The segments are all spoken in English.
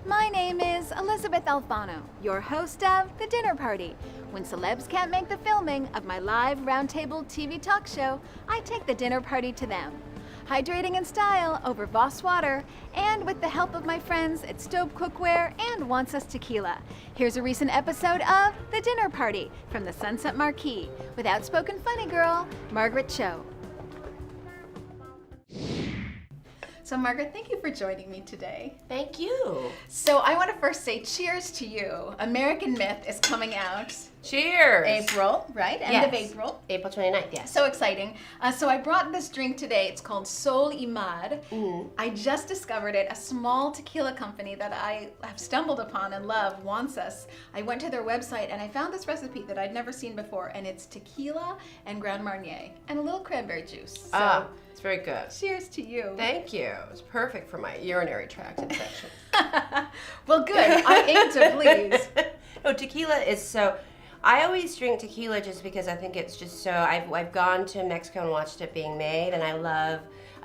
My name is Elysabeth Alfano, your host of The Dinner Party. When celebs can't make the filming of my live roundtable TV talk show, I take the dinner party to them. Hydrating in style over Voss water, and with the help of my friends at Stove Cookware and Wants Us Tequila. Here's a recent episode of The Dinner Party from the Sunset Marquis with outspoken funny girl, Margaret Cho. So Margaret, thank you for joining me today. Thank you. So I want to first say cheers to you. American Myth is coming out. Cheers. April, right? End of April. April 29th, yes. So exciting. So I brought this drink today. It's called Sol y Mar. I just discovered it. A small tequila company that I have stumbled upon and love, Wants Us. I went to their website and I found this recipe that I'd never seen before, and it's tequila and Grand Marnier and a little cranberry juice. So it's very good. cheers to you. Thank you. It's perfect for my urinary tract infection. Well, good. I aim to please. No, tequila is so... I always drink tequila just because I think it's just so... I've gone to Mexico and watched it being made, and I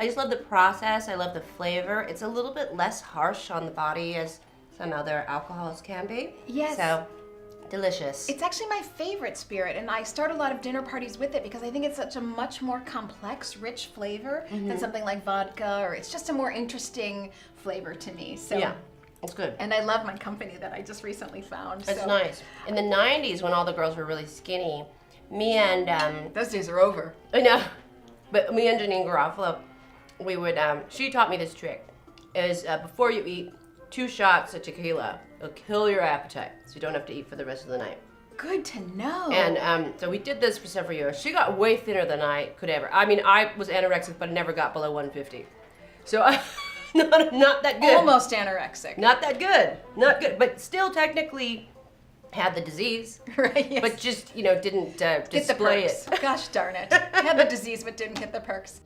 just love the process. I love the flavor. It's a little bit less harsh on the body as some other alcohols can be. Yes. So, delicious. It's actually my favorite spirit, and I start a lot of dinner parties with it because I think it's such a much more complex, rich flavor than something like vodka, or it's just a more interesting flavor to me. So Yeah, it's good. And I love my company that I just recently found. It's nice. In the 90s, when all the girls were really skinny, me and... Those days are over. I know, but me and Janine Garofalo, we would... she taught me this trick. Is before you eat, 2 shots of tequila. It'll kill your appetite, so you don't have to eat for the rest of the night. Good to know. And so we did this for several years. She got way thinner than I could ever. I mean, I was anorexic, but I never got below 150. So not that good. Almost anorexic. Not that good. Not good, but still technically had the disease. Right, yes. But just, didn't display get the perks. Gosh darn it. Had the disease but didn't get the perks.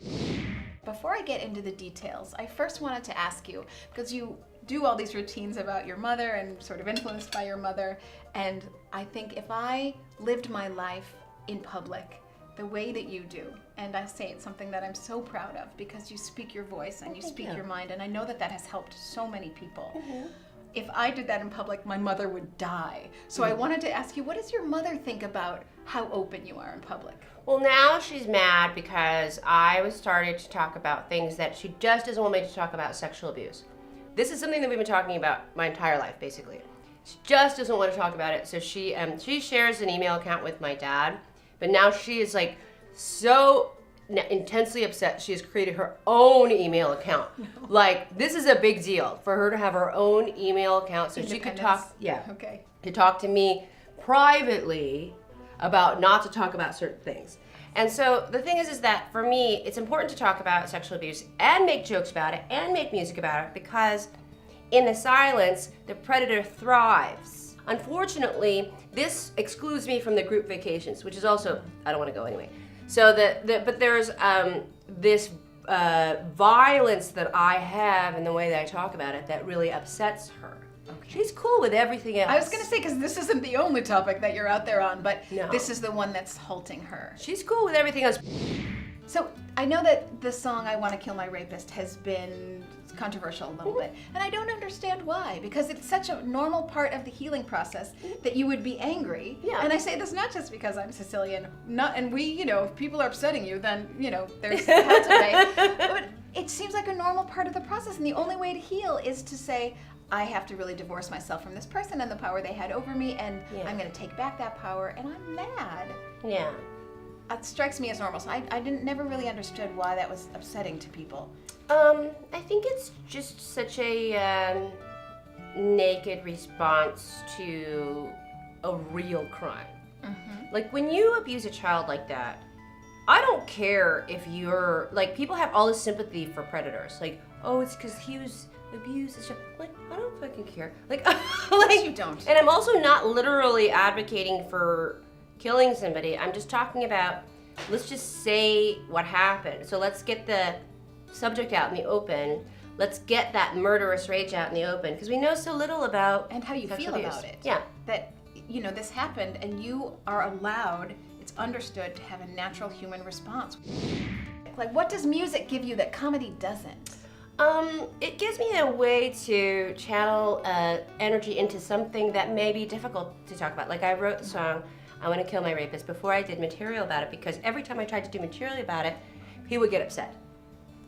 Before I get into the details, I first wanted to ask you, because you do all these routines about your mother and sort of influenced by your mother, and I think if I lived my life in public the way that you do, and I say it's something that I'm so proud of because you speak your voice and you speak your mind, and I know that that has helped so many people. If I did that in public, my mother would die. So I wanted to ask you, what does your mother think about how open you are in public? Well, now she's mad because I was started to talk about things that she just doesn't want me to talk about, sexual abuse. This is something that we've been talking about my entire life, basically. She just doesn't want to talk about it, so she shares an email account with my dad, but now she is like so intensely upset she has created her own email account. No. Like, this is a big deal for her to have her own email account so she could talk to talk to me privately about not to talk about certain things. And so the thing is that for me, it's important to talk about sexual abuse and make jokes about it and make music about it because in the silence, the predator thrives. Unfortunately, this excludes me from the group vacations, which is also, I don't want to go anyway. So but there's this violence that I have in the way that I talk about it that really upsets her. Okay. She's cool with everything else. I was going to say, because this isn't the only topic that you're out there on, but no. This is the one that's halting her. She's cool with everything else. So I know that the song I Want to Kill My Rapist has been controversial a little bit, and I don't understand why, because it's such a normal part of the healing process that you would be angry. Yeah. And I say this not just because I'm Sicilian, and we, if people are upsetting you, then, there's hell to pay. But it seems like a normal part of the process, and the only way to heal is to say, I have to really divorce myself from this person and the power they had over me, and I'm going to take back that power, and I'm mad. Yeah. It strikes me as normal, so I never really understood why that was upsetting to people. I think it's just such a naked response to a real crime. Like, when you abuse a child like that, I don't care if you're, like, people have all this sympathy for predators. Like, oh, it's because he was abused. Like, I don't fucking care. Like, You don't. And I'm also not literally advocating for killing somebody. I'm just talking about, let's just say what happened. So let's get the subject out in the open. Let's get that murderous rage out in the open, because we know so little about and how you feel abuse. about it. Yeah. That, this happened, and you are allowed, it's understood, to have a natural human response. Like, what does music give you that comedy doesn't? It gives me a way to channel energy into something that may be difficult to talk about. Like I wrote the song, I Want to Kill My Rapist, before I did material about it, because every time I tried to do material about it, he would get upset.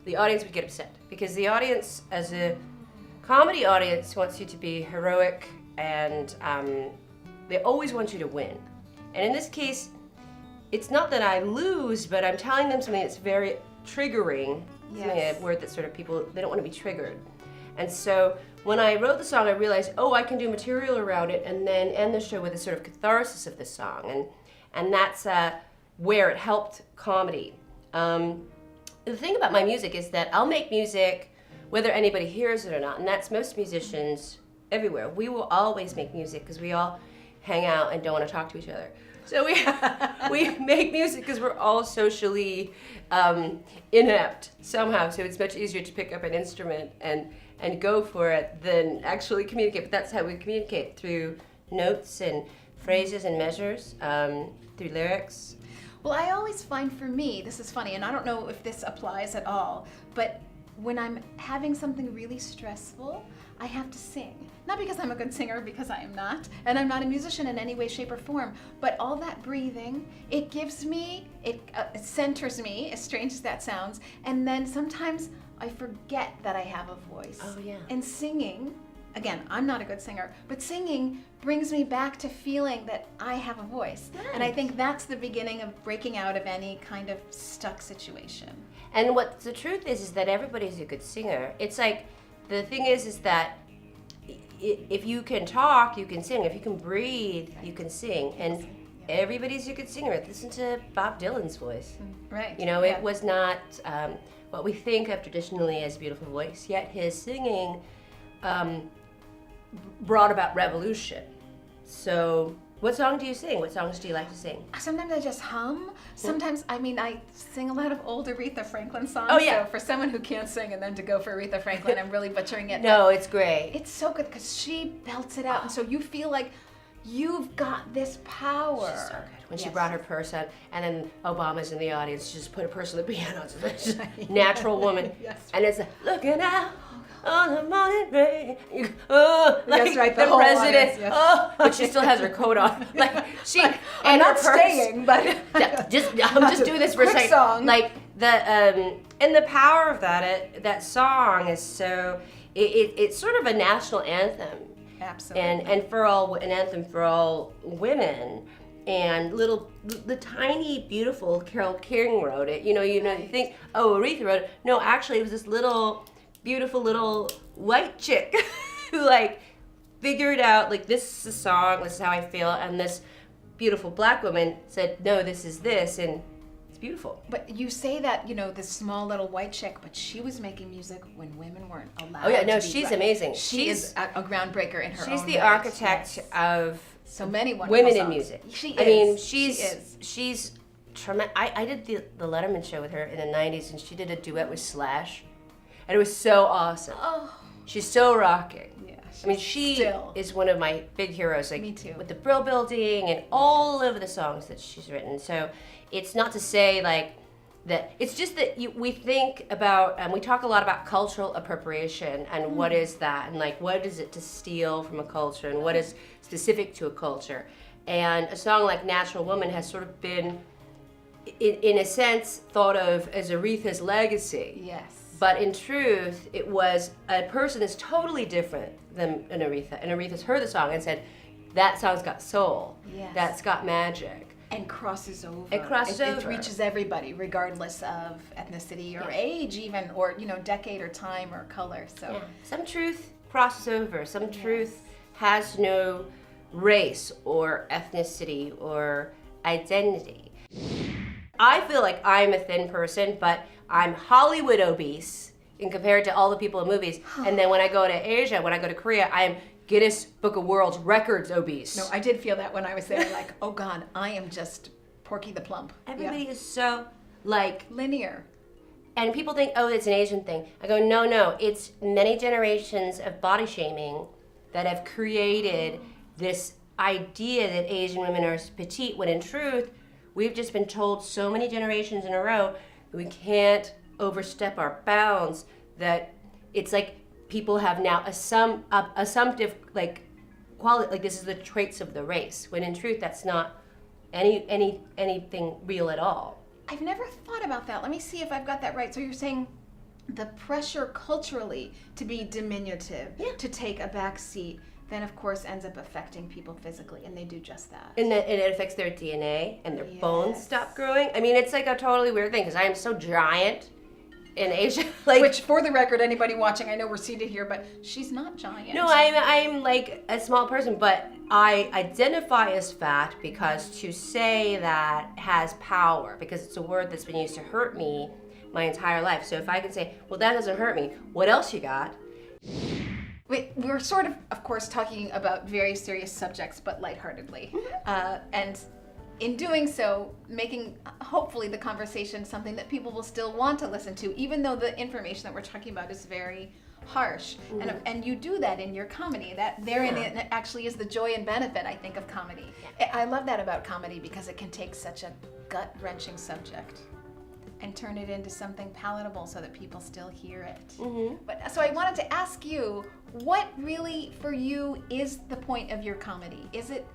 The audience would get upset. Because the audience, as a comedy audience, wants you to be heroic, and they always want you to win. And in this case, it's not that I lose, but I'm telling them something that's very triggering. Yes. A word that sort of people, they don't want to be triggered. And so when I wrote the song, I realized, I can do material around it and then end the show with a sort of catharsis of the song. And that's where it helped comedy. The thing about my music is that I'll make music whether anybody hears it or not, and that's most musicians everywhere. We will always make music because we all hang out and don't want to talk to each other. So we make music because we're all socially inept somehow. So it's much easier to pick up an instrument and go for it than actually communicate. But that's how we communicate, through notes and phrases and measures, through lyrics. Well, I always find, for me, this is funny, and I don't know if this applies at all, but when I'm having something really stressful, I have to sing. Not because I'm a good singer, because I am not, and I'm not a musician in any way, shape, or form, but all that breathing, it gives me, it centers me, as strange as that sounds, and then sometimes I forget that I have a voice. Oh, yeah. And singing, again, I'm not a good singer, but singing brings me back to feeling that I have a voice. Nice. And I think that's the beginning of breaking out of any kind of stuck situation. And what the truth is that everybody's a good singer. It's like, the thing is that if you can talk, you can sing. If you can breathe, you can sing. And everybody's a good singer. Listen to Bob Dylan's voice. Right. You know, it was not what we think of traditionally as a beautiful voice, yet his singing brought about revolution. So, what song do you sing? What songs do you like to sing? Sometimes I just hum. Sometimes, I sing a lot of old Aretha Franklin songs. Oh, yeah. So for someone who can't sing and then to go for Aretha Franklin, I'm really butchering it. No, it's great. It's so good because she belts it out. And so you feel like you've got this power. She's so good. When she brought her purse out, and then Obama's in the audience, she just put a purse on the piano. It's a natural woman. Yes. And it's looking out on the morning rain. Like That's right, the whole president. audience, yes. But she still has her coat on. Like she. I'm and not her purse, staying, but I'm just doing this for a quick second. song. Like the and the power of that song is so. It's sort of a national anthem. Absolutely. And for an anthem for all women. And the tiny, beautiful Carole King wrote it. You think, Aretha wrote it. No, actually, it was this little, beautiful little white chick who figured out, this is a song, this is how I feel, and this beautiful black woman said, no, this is this, and it's beautiful. But you say that, this small little white chick, but she was making music when women weren't allowed to. Oh yeah, no, be she's black. amazing. She is a groundbreaker in her own She's the right. architect Yes. of so many wonderful women songs. in music. She is. I mean, She is. she's tremendous. I did the Letterman show with her in the 90s, and she did a duet with Slash, and it was so awesome. Oh. She's so rocking. Yeah. I mean, she Still. is one of my big heroes. Me too. With the Brill Building and all of the songs that she's written. So it's not to say that. It's just that we think about, and we talk a lot about cultural appropriation and what is that, and what is it to steal from a culture, and what is specific to a culture. And a song like Natural Woman has sort of been, in a sense, thought of as Aretha's legacy. Yes. But in truth, it was a person that's totally different than an Aretha. And Aretha's heard the song and said, that song's got soul. Yes. That's got magic. And crosses over. It crosses It over. reaches everybody, regardless of ethnicity or age, even, or decade or time or color. So. Yeah. Some truth crosses over. Some truth has no race or ethnicity or identity. I feel like I'm a thin person, but I'm Hollywood obese in compared to all the people in movies. And then when I go to Asia, when I go to Korea, I'm Guinness Book of World Records obese. No, I did feel that when I was there. Oh God, I am just Porky the Plump. Everybody Yeah. is so Linear. and people think, oh, it's an Asian thing. I go, no, it's many generations of body shaming that have created this idea that Asian women are petite, when in truth, we've just been told so many generations in a row that we can't overstep our bounds, that it's like people have now assumptive like quality, like this is the traits of the race, when in truth that's not anything real at all. I've never thought about that. Let me see if I've got that right. So you're saying the pressure culturally to be diminutive, to take a back seat, then of course ends up affecting people physically, and they do just that. And it affects their DNA, and their bones stop growing. I mean, it's like a totally weird thing, because I am so giant in Asia. Like, which, for the record, anybody watching, I know we're seated here, but she's not giant. No, I'm like a small person, but I identify as fat because to say that has power, because it's a word that's been used to hurt me my entire life. So if I can say, well, that doesn't hurt me, what else you got? We're sort of course, talking about very serious subjects, but lightheartedly. And in doing so, making, hopefully, the conversation something that people will still want to listen to, even though the information that we're talking about is very harsh. And you do that in your comedy. That therein it actually is the joy and benefit, I think, of comedy. I love that about comedy, because it can take such a gut-wrenching subject and turn it into something palatable so that people still hear it. But so I wanted to ask you, what really for you is the point of your comedy? Is it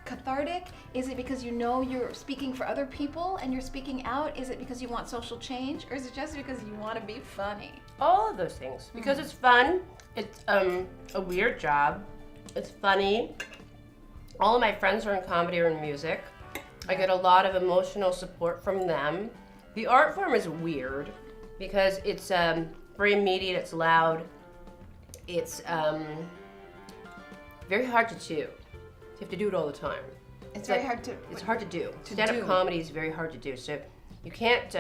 cathartic? Is it because you know you're speaking for other people and you're speaking out? Is it because you want social change? Or is it just because you want to be funny? All of those things. Because it's fun. It's a weird job. It's funny. All of my friends are in comedy or in music. I get a lot of emotional support from them. The art form is weird because it's very immediate, it's loud, it's very hard to do. You have to do it all the time. It's very hard to... It's hard to do. Stand-up comedy is very hard to do, so you can't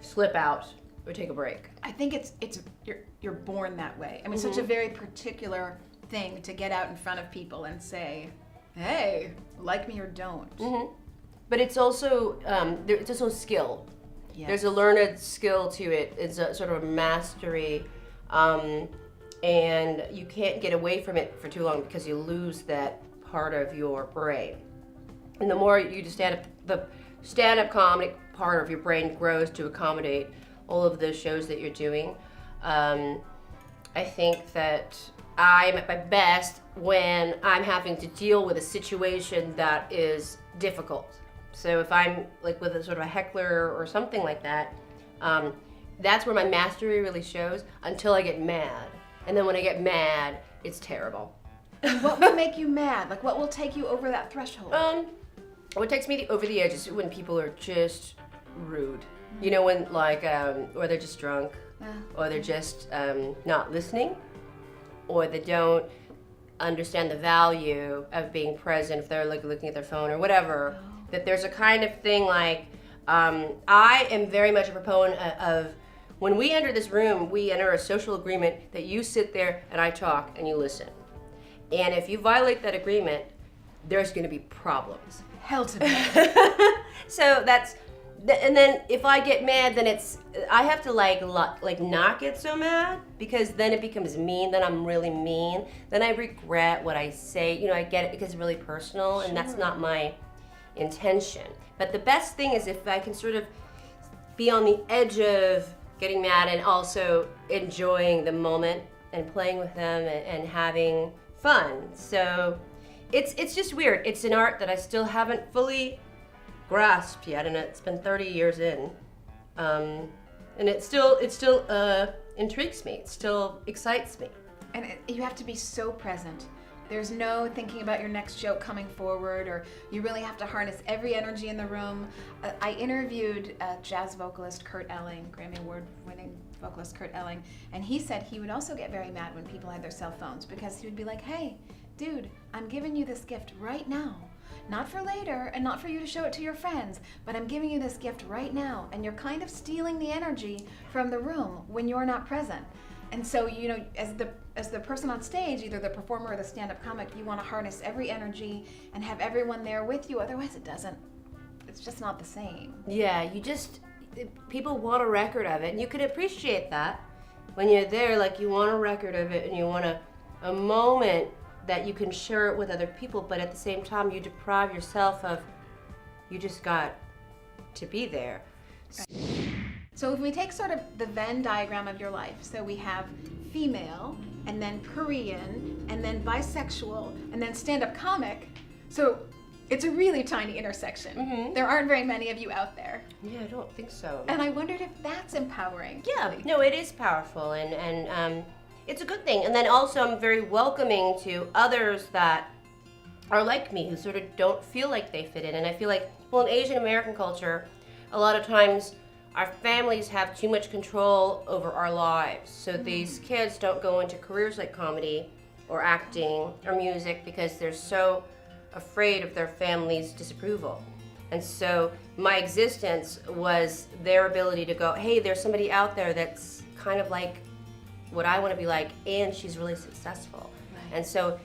slip out or take a break. I think it's you're born that way. I mean, such a very particular thing to get out in front of people and say, hey, like me or don't. But it's also skill. Yes. There's a learned skill to it. It's a sort of a mastery, and you can't get away from it for too long because you lose that part of your brain. And the more you just the stand-up comedy part of your brain grows to accommodate all of the shows that you're doing. I think that I'm at my best when I'm having to deal with a situation that is difficult. So if I'm like with a sort of a heckler or something like that, that's where my mastery really shows until I get mad. And then when I get mad, it's terrible. And what will make you mad? Like, what will take you over that threshold? What takes me over the edge is when people are just rude. You know, when like, or they're just drunk, or they're just not listening, or they don't understand the value of being present if they're like looking at their phone or whatever. That there's a kind of thing like, I am very much a proponent of when we enter this room, we enter a social agreement that you sit there and I talk and you listen. And if you violate that agreement, there's going to be problems. Hell to be. So and then if I get mad, then I have to like not get so mad, because then it becomes mean, then I'm really mean, then I regret what I say, you know, I get it because it's really personal, and that's not my intention. But the best thing is if I can sort of be on the edge of getting mad and also enjoying the moment and playing with them and having fun. So it's just weird. It's an art that I still haven't fully grasped yet, and it's been 30 years in. And it still intrigues me. It still excites me. And you have to be so present. There's no thinking about your next joke coming forward, or you really have to harness every energy in the room. I interviewed jazz vocalist Kurt Elling, Grammy Award-winning vocalist Kurt Elling, and he said he would also get very mad when people had their cell phones, because he would be like, hey, dude, I'm giving you this gift right now. Not for later, and not for you to show it to your friends, but I'm giving you this gift right now, and you're kind of stealing the energy from the room when you're not present. And so, you know, as the person on stage, either the performer or the stand-up comic, you want to harness every energy and have everyone there with you. Otherwise, it's just not the same. Yeah, people want a record of it, and you can appreciate that when you're there. Like, you want a record of it, and you want a moment that you can share it with other people, but at the same time, you deprive yourself of, you just got to be there. So if we take sort of the Venn diagram of your life, so we have female, and then Korean, and then bisexual, and then stand-up comic. So it's a really tiny intersection. There aren't very many of you out there. Yeah, I don't think so. And I wondered if that's empowering. Yeah, no, it is powerful, and it's a good thing. And then also I'm very welcoming to others that are like me, who sort of don't feel like they fit in. And I feel like, well, in Asian American culture, a lot of times our families have too much control over our lives. So these kids don't go into careers like comedy or acting or music because they're so afraid of their family's disapproval. And so my existence was their ability to go, hey, there's somebody out there that's kind of like what I want to be like, and she's really successful. Right. And so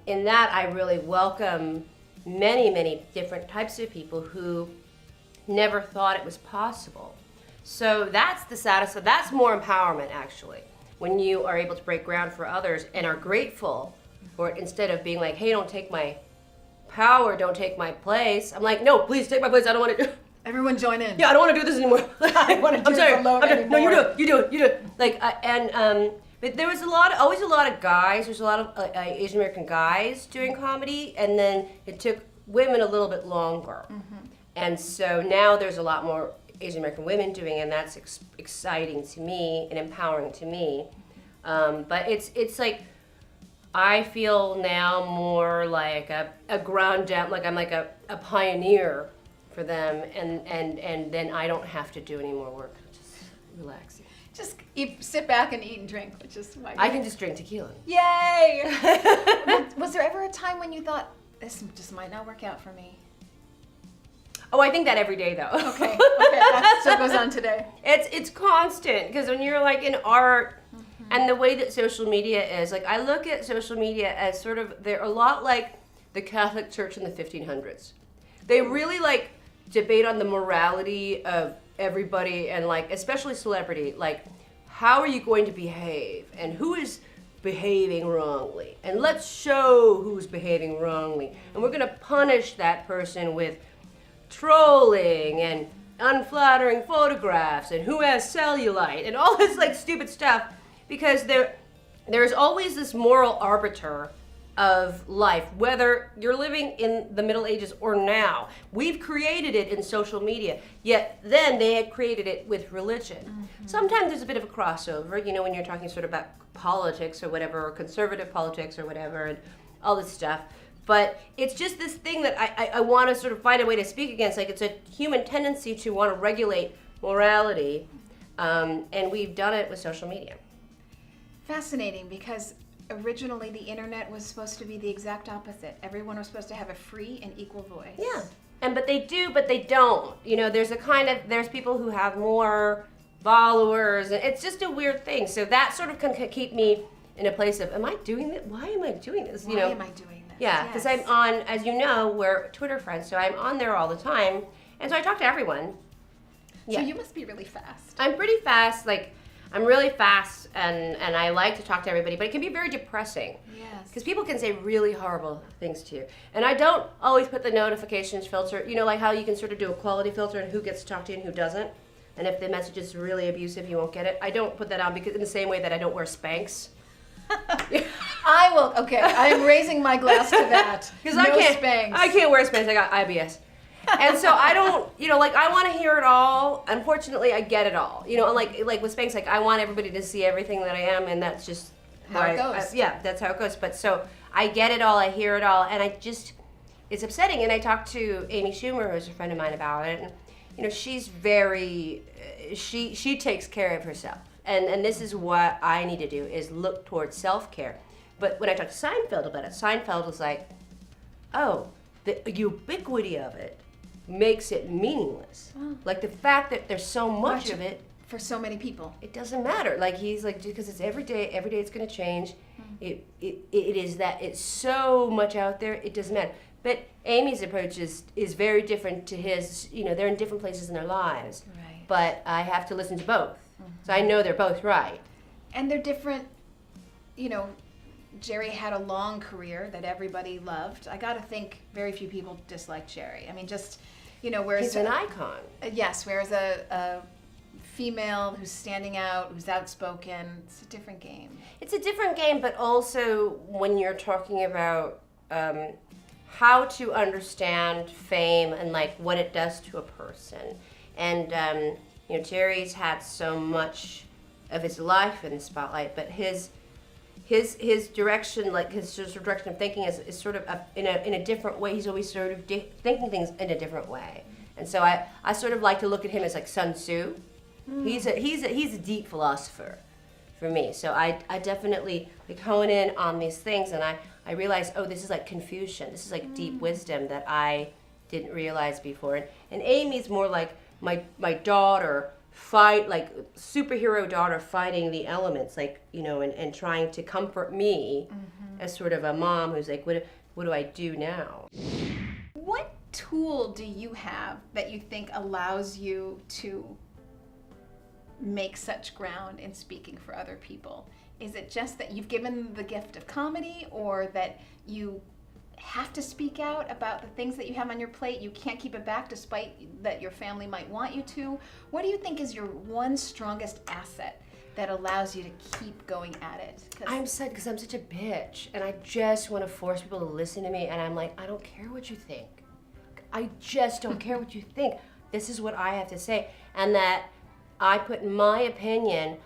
in that, I really welcome many, many different types of people who never thought it was possible. So that's the saddest, that's more empowerment actually, when you are able to break ground for others and are grateful for it, instead of being like, hey, don't take my power, don't take my place. I'm like, no, please take my place, I don't want to do. Everyone join in. Yeah, I don't want to do this anymore. I want to do it alone anymore. No, you do it. Like, but there was always a lot of guys. There's a lot of Asian American guys doing comedy, and then it took women a little bit longer. And so now there's a lot more Asian American women doing it, and that's exciting to me and empowering to me. But it's like, I feel now more like a ground down, like I'm like a pioneer for them, and then I don't have to do any more work. Just relax. Just sit back and eat and drink, which is why I can just drink tequila. Yay! Was there ever a time when you thought, this just might not work out for me? Oh, I think that every day though. Okay, that still goes on today. It's constant, because when you're like in art, and the way that social media is, like I look at social media as sort of, they're a lot like the Catholic Church in the 1500s. They really like debate on the morality of everybody, and like especially celebrity, like how are you going to behave and who is behaving wrongly, and let's show who's behaving wrongly, and we're going to punish that person with trolling and unflattering photographs and who has cellulite and all this like stupid stuff, because there's always this moral arbiter of life, whether you're living in the Middle Ages or now. We've created it in social media, yet then they had created it with religion. Sometimes there's a bit of a crossover, you know, when you're talking sort of about politics or whatever, or conservative politics or whatever, and all this stuff. But it's just this thing that I want to sort of find a way to speak against. Like, it's a human tendency to want to regulate morality, and we've done it with social media. Fascinating, because originally the internet was supposed to be the exact opposite. Everyone was supposed to have a free and equal voice. Yeah, but they do, but they don't. You know, there's people who have more followers, and it's just a weird thing. So that sort of can keep me in a place of, am I doing this? Why am I doing this? Why am I doing this? Yeah, because I'm on, as you know, we're Twitter friends, so I'm on there all the time, and so I talk to everyone. So you must be really fast. I'm pretty fast, like, I'm really fast, and I like to talk to everybody, but it can be very depressing. Yes. Because people can say really horrible things to you. And I don't always put the notifications filter, you know, like how you can sort of do a quality filter and who gets to talk to you and who doesn't. And if the message is really abusive, you won't get it. I don't put that on, because in the same way that I don't wear Spanx. I will, okay, I'm raising my glass to that. Because no Spanx. I can't wear Spanx, I got IBS. And so I don't, you know, like, I want to hear it all. Unfortunately, I get it all. You know, and like with Spanx, like, I want everybody to see everything that I am, and that's just how it goes. That's how it goes. But so I get it all, I hear it all, and it's upsetting. And I talked to Amy Schumer, who's a friend of mine, about it, and, you know, she's very, she takes care of herself. And this is what I need to do, is look towards self-care. But when I talked to Seinfeld about it, Seinfeld was like, oh, the ubiquity of it makes it meaningless. Oh. Like, the fact that there's so much of it for so many people, it doesn't matter. Like, he's like, because it's every day it's going to change. It is that it's so much out there, it doesn't matter. But Amy's approach is very different to his. You know, they're in different places in their lives. Right. But I have to listen to both. So I know they're both right. And they're different. You know, Jerry had a long career that everybody loved. I got to think very few people disliked Jerry. I mean, just, you know, whereas he's an icon. Yes, whereas female who's standing out, who's outspoken. It's a different game. It's a different game, but also when you're talking about how to understand fame and like what it does to a person. And Jerry's had so much of his life in the spotlight, but his direction, like his sort of direction of thinking is sort of in a different way. He's always sort of thinking things in a different way. And so I sort of like to look at him as like Sun Tzu. He's a deep philosopher for me. So I definitely like hone in on these things, and I realize, oh, this is like Confucian. This is like deep wisdom that I didn't realize before. And Amy's more like my daughter, superhero daughter fighting the elements, like, and trying to comfort me as sort of a mom who's like, what do I do now? What tool do you have that you think allows you to make such ground in speaking for other people? Is it just that you've given the gift of comedy, or that you have to speak out about the things that you have on your plate? You can't keep it back despite that your family might want you to. What do you think is your one strongest asset that allows you to keep going at it? I'm sad because I'm such a bitch, and I just want to force people to listen to me, and I'm like, I don't care what you think. I just don't care what you think. This is what I have to say. And that I put my opinion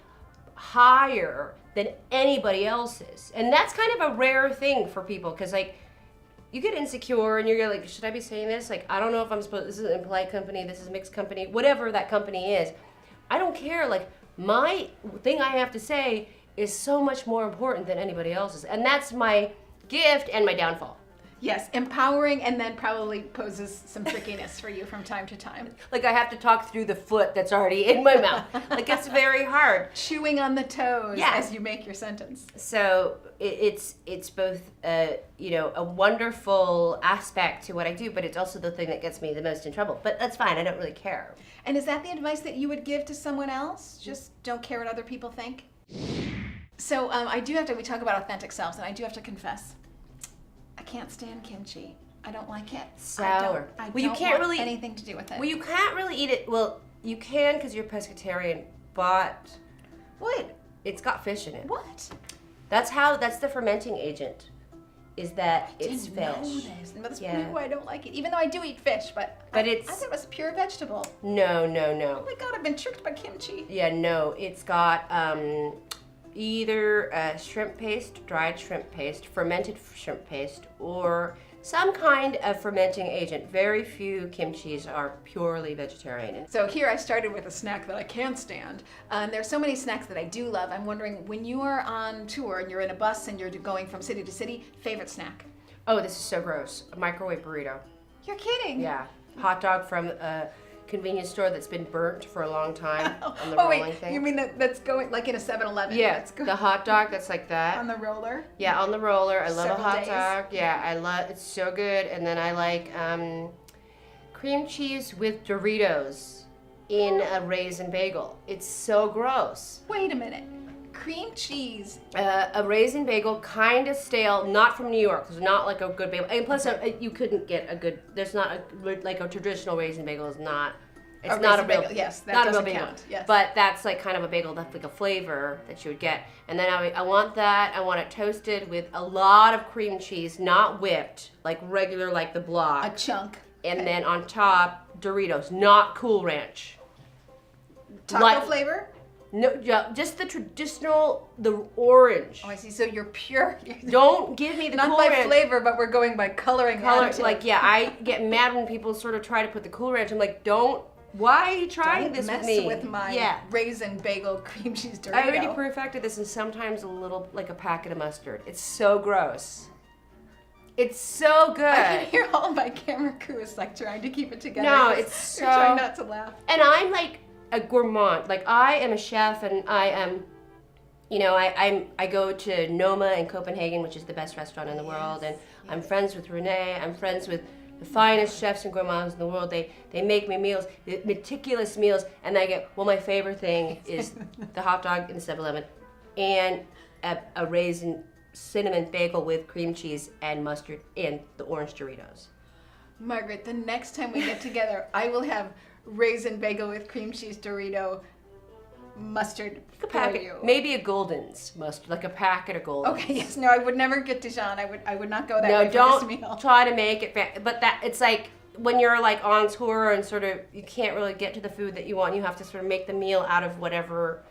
higher than anybody else's. And that's kind of a rare thing for people, because like, you get insecure and you're like, should I be saying this? Like, I don't know if I'm supposed, this is an impolite company, this is a mixed company, whatever that company is. I don't care. Like, my thing I have to say is so much more important than anybody else's. And that's my gift and my downfall. Yes, empowering, and then probably poses some trickiness for you from time to time. Like, I have to talk through the foot that's already in my mouth. Like, it's very hard. Chewing on the toes Yes. as you make your sentence. So it's both a wonderful aspect to what I do, but it's also the thing that gets me the most in trouble. But that's fine. I don't really care. And is that the advice that you would give to someone else? Just don't care what other people think? So we talk about authentic selves, and I do have to confess, I can't stand kimchi. I don't like it. Sour. I Well, you don't can't want really anything to do with it. Well, you can't really eat it. Well, you can because you're pescatarian, but What? it's got fish in it. What? That's the fermenting agent. Is that it's Didn't know fish? this. And that's Yeah. probably why I don't like it. Even though I do eat fish, but I thought it was pure vegetable. No. Oh my god, I've been tricked by kimchi. Yeah, no. It's got either shrimp paste, dried shrimp paste, fermented shrimp paste, or some kind of fermenting agent. Very few kimchis are purely vegetarian. So here I started with a snack that I can't stand. There's so many snacks that I do love. I'm wondering, when you are on tour and you're in a bus and you're going from city to city, favorite snack? Oh, this is so gross. A microwave burrito. You're kidding. Yeah. Hot dog from a convenience store that's been burnt for a long time on the Oh rolling wait, thing. you mean that's going like in a 7-Eleven? Yeah, That's going the hot dog that's like that. on the roller? Yeah, on the roller. I love a Several hot days. dog. Yeah, I love it's so good. And then I like cream cheese with Doritos in a raisin bagel. It's so gross. Wait a minute. Cream cheese. A raisin bagel, kind of stale, not from New York. There's not like a good bagel. And plus, you couldn't get a good. There's not like a traditional raisin bagel is not. It's not a raisin real bagel. Yes, that not a real doesn't bagel. count. Yes. But that's like kind of a bagel. That's like a flavor that you would get. And then I want that. I want it toasted with a lot of cream cheese, not whipped, like regular, like the block. A chunk. And then on top, Doritos, not Cool Ranch. Taco flavor? No, yeah, just the traditional, the orange. Oh, I see. So you're pure. Don't give me the Not Cool by Ranch. flavor, but we're going by coloring. Color, additive. like, yeah, I get mad when people sort of try to put the Cool Ranch. I'm like, why are you trying Don't this mess with me? with my raisin bagel cream cheese Dorito. I already perfected this, and sometimes a little, like a packet of mustard. It's so gross. It's so good. I can hear all my camera crew is like trying to keep it together. No, 'cause it's they're trying so- not to laugh. And I'm like a gourmand. Like, I am a chef, and I am, I go to Noma in Copenhagen, which is the best restaurant in the world, and I'm friends with Renee. I'm friends with the finest chefs and gourmands in the world. They make me meals, meticulous meals, and I get, well, my favorite thing is the hot dog in the 7-Eleven and a raisin cinnamon bagel with cream cheese and mustard and the orange Doritos. Margaret, the next time we get together, I will have raisin bagel with cream cheese Dorito mustard A for packet, you. maybe a Golden's mustard, like a packet of Golden's. Okay, yes, no, I would never get Dijon. I would not go that No, way for don't this meal. try to make it. But that it's like when you're like on tour and sort of you can't really get to the food that you want. You have to sort of make the meal out of whatever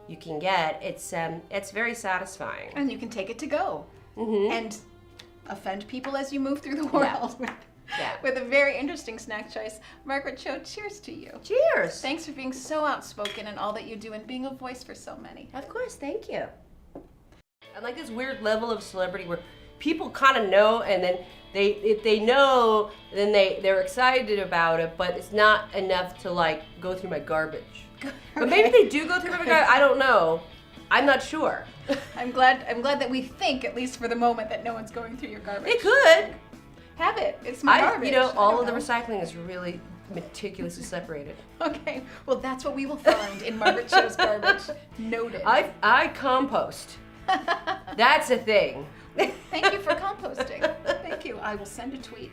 you can get. It's very satisfying. And you can take it to go Mm-hmm. and offend people as you move through the world Yeah. with a very interesting snack choice. Margaret Cho, cheers to you. Cheers. Thanks for being so outspoken and all that you do and being a voice for so many. Of course, thank you. I like this weird level of celebrity where people kind of know, and then if they know, then they're excited about it, but it's not enough to like go through my garbage. But maybe they do go through my garbage. I don't know. I'm not sure. I'm glad that we think, at least for the moment, that no one's going through your garbage. They could. Have it. It's my garbage. All I of the don't know. recycling is really meticulously separated. Okay, well that's what we will find in Margaret Cho's garbage. Noted. I compost. That's a thing. Thank you for composting. Thank you. I will send a tweet.